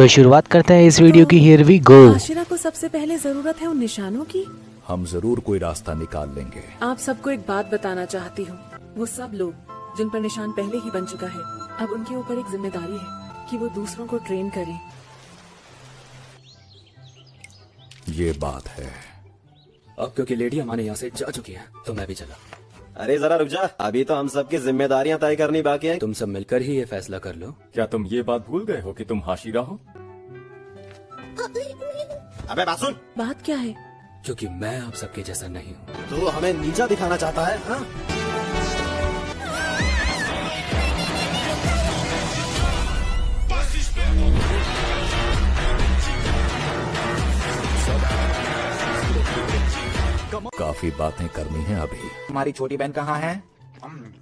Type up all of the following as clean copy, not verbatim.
तो शुरुआत करते हैं इस वीडियो की। Here we go. हाशिरा को सबसे पहले जरूरत है उन निशानों की। हम जरूर कोई रास्ता निकाल लेंगे। आप सबको एक बात बताना चाहती हूँ, वो सब लोग जिन पर निशान पहले ही बन चुका है, अब उनके ऊपर एक जिम्मेदारी है कि वो दूसरों को ट्रेन करें। ये बात है। अब क्योंकि लेडी हमारे यहाँ से जा चुकी है तो मैं भी चला। अरे जरा रुक जा, अभी तो हम सबकी जिम्मेदारियां तय करनी बाकी है। तुम सब मिलकर ही ये फैसला कर लो। क्या तुम ये बात भूल गए हो कि तुम हाशिरा हो? अबे बात सुन, बात क्या है? क्योंकि मैं आप सबके जैसा नहीं हूँ। तू हमें नीचा दिखाना चाहता है हाँ? काफी बातें करनी है अभी। हमारी छोटी बहन कहाँ है?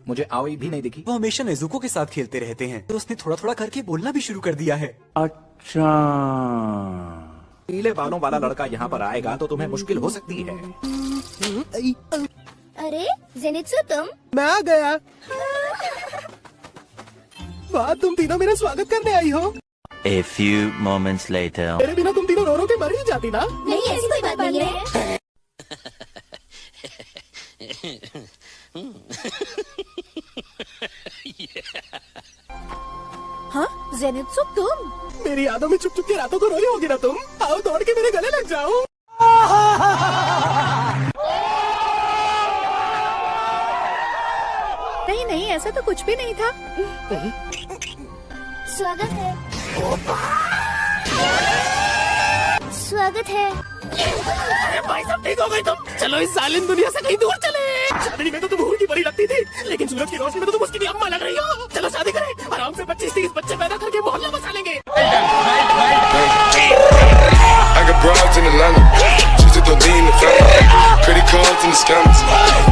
मुझे आओई भी नहीं दिखी। वो हमेशा नेजुको के साथ खेलते रहते हैं, तो उसने थोड़ा थोड़ा करके बोलना भी शुरू कर दिया है। अच्छा, पीले बालों वाला लड़का यहाँ पर आएगा तो तुम्हें मुश्किल हो सकती है। अरे जेनित्सु तुम? मैं आ गया। वाह, तुम तीनों मेरा स्वागत करने आई हो। A few moments later. मेरे बिना तुम तीनों रो रो के मर ही जाती ना। नहीं, ऐसी कोई बात नहीं है। हाँ, जेनित्सु तुम? मेरी यादों में चुप चुप के रातों को रोई होगी ना तुम। आओ दौड़ के मेरे गले लग जाओ। नहीं नहीं, ऐसा तो कुछ भी नहीं था। स्वागत है। स्वागत है। भाई साहब ठीक हो गई तुम? चलो इस जालिम दुनिया से कहीं दूर चले। चांदनी में तो तुम हूर की बड़ी लगती थी, लेकिन सूरज की रोशनी में तो तुम उसकी भी अम्मा लग रही हो। चलो शादी करें, आराम से 25-30 बच्चे पैदा करके मोहल्ला बसा लेंगे। I got broads in Atlanta, just to lean the family, credit cards and the scammers,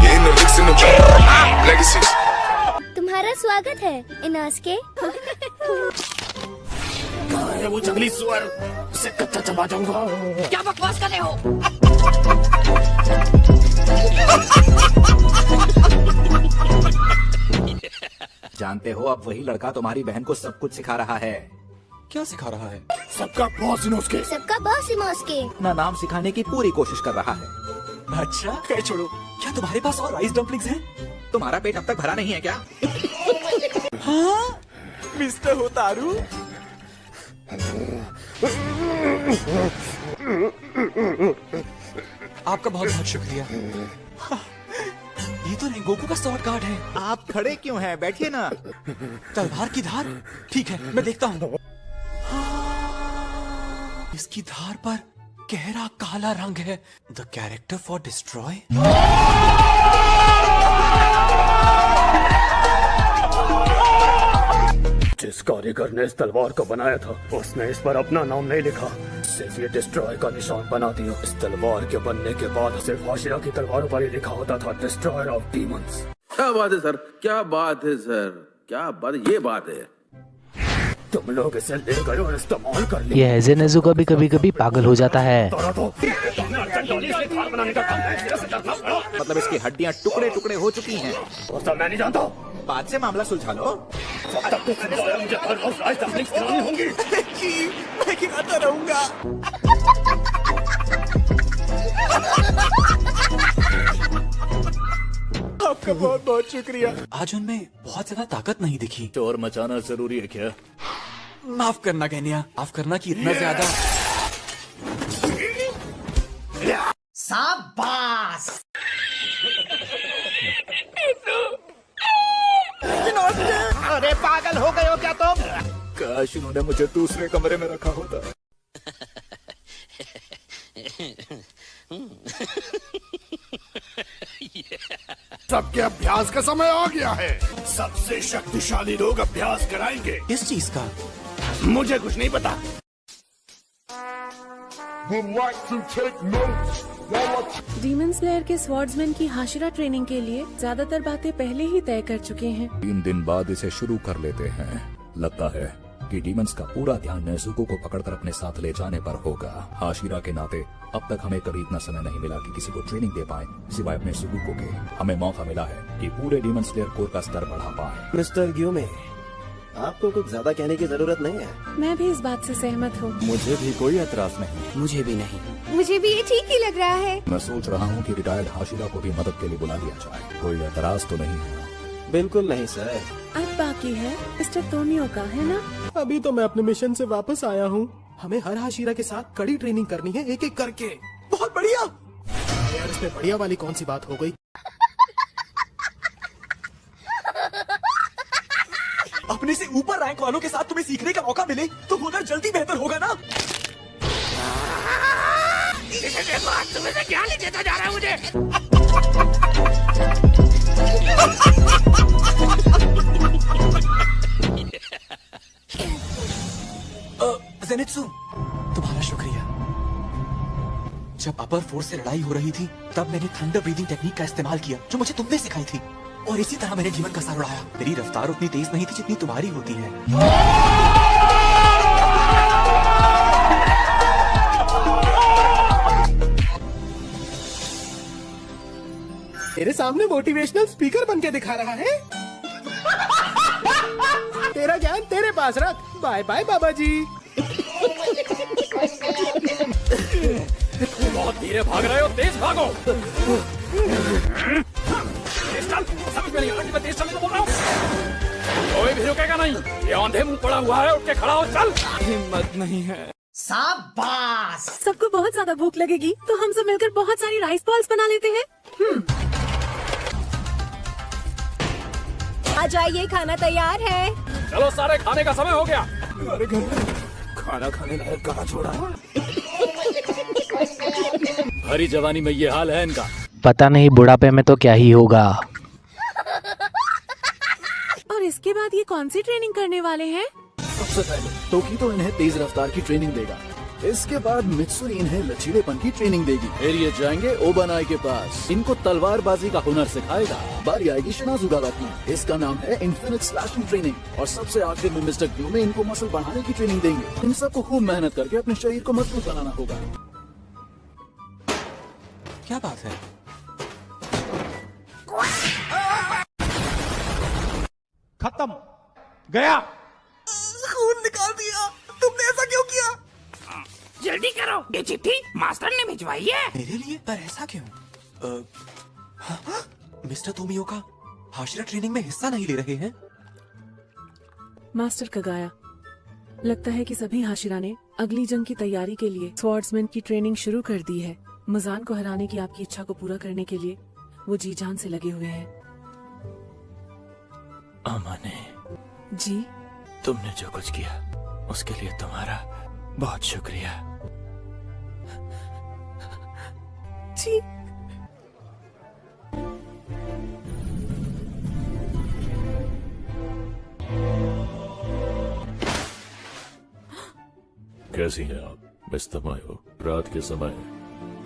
getting the licks in the bank, legacies. तुम्हारा स्वागत है इनास के। अरे वो जंगली सुअर, उसे कच्चा चबा जाऊंगा। क्या बकवास कर रहे हो? जानते हो, अब वही लड़का तुम्हारी बहन को सब कुछ सिखा रहा है। क्या सिखा रहा है? सबका बॉस इनोस के। सबका बॉस इमोस के। अपना नाम सिखाने की पूरी कोशिश कर रहा है। अच्छा, खैर छोड़ो। क्या तुम्हारे पास और राइस डम्पलिंग्स हैं? तुम्हारा पेट अब तक भरा नहीं है क्या? हाँ, मिस्टर होतारू। आपका बहुत बहुत शुक्रिया। ये तो रेंगोकू का स्वॉर्ड गार्ड है। आप खड़े क्यों हैं? बैठिए ना। तलवार की धार? ठीक है, मैं देखता हूँ। इसकी धार पर गहरा काला रंग है। The character for destroy. जिस कारीगर ने इस तलवार को बनाया था, उसने इस पर अपना नाम नहीं लिखा, सिर्फ ये डिस्ट्रॉय का निशान बना दिया। इस तलवार के बनने के बाद सिर्फ हाशिरा की तलवारों पर ही लिखा होता था डिस्ट्रॉयर ऑफ डीमंस। क्या बात है सर, क्या बात है सर, क्या बात, ये बात है। तुम लोग इसे ले गए और इस्तेमाल कर लिया। यह नेजुको भी कभी कभी पागल हो जाता है। मतलब इसकी हड्डियाँ टुकड़े टुकड़े हो चुकी हैं। मैं नहीं जानता। बाद से मामला सुलझा लो। मैं खिलाता रहूंगा। आपका बहुत बहुत शुक्रिया। आज उनमें बहुत ज्यादा ताकत नहीं दिखी। शोर मचाना जरूरी है क्या? माफ करना कहनिया, माफ करना कि इतना ज्यादा। शाबाश। अरे पागल हो गए हो क्या तुम? काश उन्होंने मुझे दूसरे कमरे में रखा होता। सबके अभ्यास का समय आ गया है। सबसे शक्तिशाली लोग अभ्यास कराएंगे। किस चीज का? मुझे कुछ नहीं पता। डीमन स्लेयर के स्वॉर्ड्समैन की हाशिरा ट्रेनिंग के लिए ज्यादातर बातें पहले ही तय कर चुके हैं। 3 दिन बाद इसे शुरू कर लेते हैं। लगता है कि डीमंस का पूरा ध्यान नेजुको को पकड़कर अपने साथ ले जाने पर होगा। हाशिरा के नाते अब तक हमें कभी इतना समय नहीं मिला कि किसी को ट्रेनिंग दे पाए सिवाय अपने सुगुको के। हमें मौका मिला है कि पूरे डीमन स्लेयर कोर का स्तर बढ़ा पाए। मिस्टर ग्यूमे, आपको कुछ ज्यादा कहने की जरूरत नहीं है। मैं भी इस बात से सहमत हूँ। मुझे भी कोई एतराज नहीं। मुझे भी नहीं। मुझे भी ये ठीक ही लग रहा है। मैं सोच रहा हूँ कि रिटायर्ड हाशिरा को भी मदद के लिए बुला लिया जाए। कोई एतराज तो नहीं है? बिल्कुल नहीं सर। अब बाकी है मिस्टर तोमियो का, है ना? अभी तो मैं अपने मिशन से वापस आया हूँ। हमें हर हाशिरा के साथ कड़ी ट्रेनिंग करनी है, एक एक करके। बहुत बढ़िया यार, इसमें बढ़िया वाली कौन सी बात हो गई? अपने से ऊपर रैंक वालों के साथ तुम्हें सीखने का मौका मिले तो हुनर जल्दी बेहतर होगा ना। तुम्हें से क्या नहीं देता जा रहा है मुझे। ज़ेनित्सु, तुम्हारा शुक्रिया। जब अपर फोर्स से लड़ाई हो रही थी तब मैंने थंडर ब्रीदिंग टेक्निक का इस्तेमाल किया जो मुझे तुमने सिखाई थी, और इसी तरह मैंने जीवन का सार उड़ाया। मेरी रफ्तार उतनी तेज नहीं थी जितनी तुम्हारी होती है। तेरे सामने मोटिवेशनल स्पीकर बन के दिखा रहा है। तेरा ज्ञान तेरे पास रख। बाय बाय बाबा जी। बहुत धीरे भाग रहे हो, तेज भागो। समझ में नहीं आ रहा कि मैं तेज चलने को बोल रहा हूँ। कोई भी रुकेगा नहीं। ये आंधे मुंह पड़ा हुआ है, उठ के खड़ा हो, चल। हिम्मत नहीं है। शाबाश। सबको बहुत ज्यादा भूख लगेगी तो हम सब मिलकर बहुत सारी राइस बॉल्स बना लेते हैं। आ जाइए, खाना तैयार है। चलो सारे, खाने का समय हो गया। हमारे घर में खाना खाने लायक कहाँ छोड़ा है? भरी जवानी में ये हाल है इनका। पता नहीं बुढ़ापे में तो क्या ही होगा। और इसके बाद ये कौन सी ट्रेनिंग करने वाले हैं? सबसे पहले टोकी तो इन्हें तेज रफ्तार की ट्रेनिंग देगा। इसके बाद मित्सुरी इन्हें लचीलेपन की ट्रेनिंग देगी। फिर ये जाएंगे ओबानाई के पास, इनको तलवारबाजी का हुनर सिखाएगा। बारी आएगी शिनाजुगावा की, इसका नाम है इन्फिनिट स्लैशिंग ट्रेनिंग। और सबसे आखिर में मिस्टर ग्यू में इनको मसल बढ़ाने की ट्रेनिंग देंगे। इन सबको खूब मेहनत करके अपने शरीर को मजबूत बनाना होगा। क्या बात है? खत्म गया। खून निकाल दिया। तुमने ऐसा क्यों किया? जल्दी करो, ये चिट्ठी मास्टर ने भिजवाई है। मेरे लिए? पर ऐसा क्यों? मिस्टर तोमियो का हाशिरा ट्रेनिंग में हिस्सा नहीं ले रहे हैं? मास्टर कगाया, लगता है कि सभी हाशिरा ने अगली जंग की तैयारी के लिए स्वॉर्ड्समैन की ट्रेनिंग शुरू कर दी है। मुजान को हराने की आपकी इच्छा को पूरा करने के लिए वो जी जान से लगे हुए हैं। अमाने जी, तुमने जो कुछ किया उसके लिए तुम्हारा बहुत शुक्रिया। जी। कैसी हैं आप मिस तमायो? रात के समय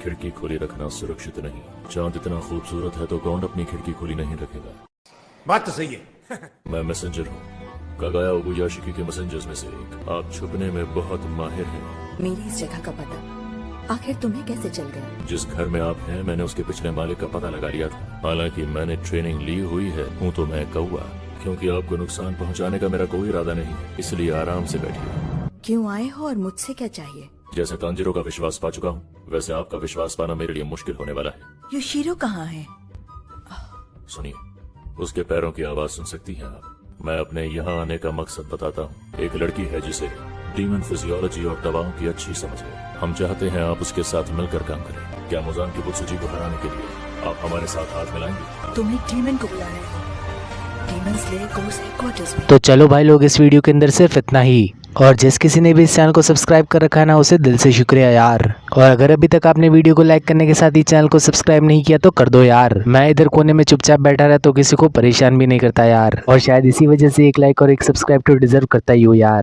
खिड़की खुली रखना सुरक्षित नहीं। चांद इतना खूबसूरत है तो कौन अपनी खिड़की खुली नहीं रखेगा? बात तो सही है। मैं मैसेंजर हूँ, कगाया ओबुयाशिकी के मैसेंजर्स में से एक। आप छुपने में बहुत माहिर हैं। मेरी इस जगह का पता आखिर तुम्हें कैसे चल गया? जिस घर में आप हैं मैंने उसके पिछले मालिक का पता लगा लिया था। हालांकि मैंने ट्रेनिंग ली हुई है, हूँ तो मैं कौवा। क्योंकि आपको नुकसान पहुँचाने का मेरा कोई इरादा नहीं है, इसलिए आराम से बैठिए। क्यों आए हो और मुझसे क्या चाहिए? जैसे तांजिरो का विश्वास पा चुका हूँ, वैसे आपका विश्वास पाना मेरे लिए मुश्किल होने वाला है। योशिरो कहाँ है? सुनिए, उसके पैरों की आवाज सुन सकती हैं आप। मैं अपने यहाँ आने का मकसद बताता हूँ। एक लड़की है जिसे डीमन फिजियोलॉजी और दवाओं की अच्छी समझ है। हम चाहते हैं आप उसके साथ मिलकर काम करें। क्या मुजान की बुत्सुजी को हराने के लिए आप हमारे साथ हाथ मिलाएंगे? तुम्हें डीमन को बुला रहे हो? डीमन स्लेयर कोर्स हेडक्वार्टर्स में। तो चलो भाई लोग, इस वीडियो के अंदर सिर्फ इतना ही। और जिस किसी ने भी इस चैनल को सब्सक्राइब कर रखा है ना, उसे दिल से शुक्रिया यार। और अगर अभी तक आपने वीडियो को लाइक करने के साथ ही चैनल को सब्सक्राइब नहीं किया तो कर दो यार। मैं इधर कोने में चुपचाप बैठा रहा तो किसी को परेशान भी नहीं करता यार। और शायद इसी वजह से एक लाइक और एक सब्सक्राइब तो डिजर्व करता ही हो यार।